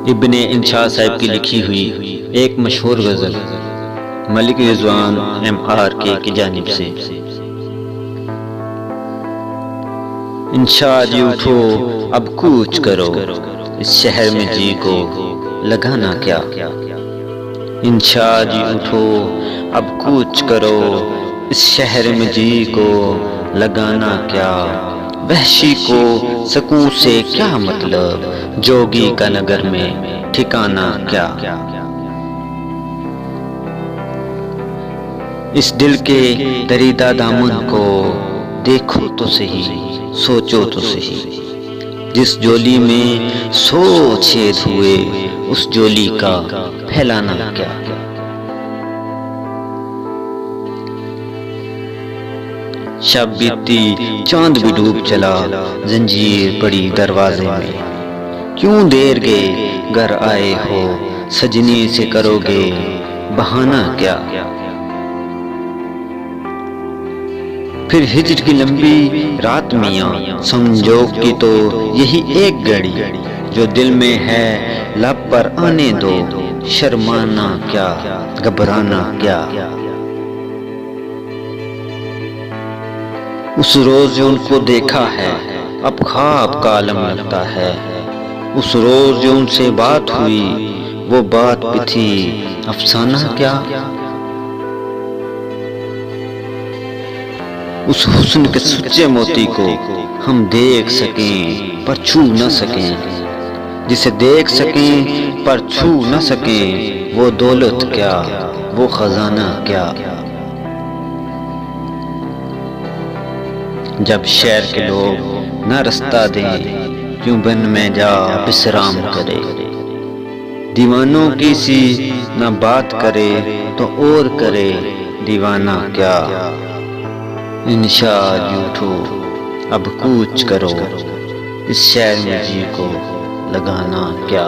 ابن انشاء صاحب کی لکھی ہوئی ایک مشہور غزل ملک رضوان MRK کی جانب سے۔ انشاء جی اٹھو اب کوچ کرو، اس شہر میں جی کو لگانا کیا۔ انشاء جی اٹھو اب کوچ کرو، اس شہر میں جی کو لگانا کیا۔ وحشی کو سکون سے کیا مطلب، جوگی کا نگر میں ٹھکانا کیا۔ اس دل کے دریدہ دامن کو دیکھو تو صحیح، سوچو تو صحیح، جس جولی میں 100 چھید ہوئے اس جولی کا پھیلانا کیا۔ شب بیتی چاند بھی ڈوب چلا، زنجیر پڑی دروازے میں، کیوں دیر گے گھر آئے ہو، سجنی سے کرو گے بہانہ کیا۔ پھر ہجر کی لمبی رات میاں، سمجھوگ کی تو یہی ایک گھڑی، جو دل میں ہے لب پر آنے دو، شرمانا کیا گھبرانا کیا۔ اس روز جو ان کو دیکھا ہے اب خواب کا عالم لگتا ہے، اس روز جو ان سے بات ہوئی وہ بات بھی تھی افسانہ کیا۔ اس حسن کے سچے موتی کو ہم دیکھ سکیں پر چھو نہ سکیں، جسے دیکھ سکیں پر چھو نہ سکیں، وہ دولت کیا وہ خزانہ کیا۔ جب شہر کے لوگ نہ رستہ دیں، کیوں بن میں جا بسرام کرے، دیوانوں کی سی نہ بات کرے تو اور کرے دیوانہ کیا۔ انشاء جی اٹھو اب کوچ کرو، اس شہر میں جی کو لگانا کیا۔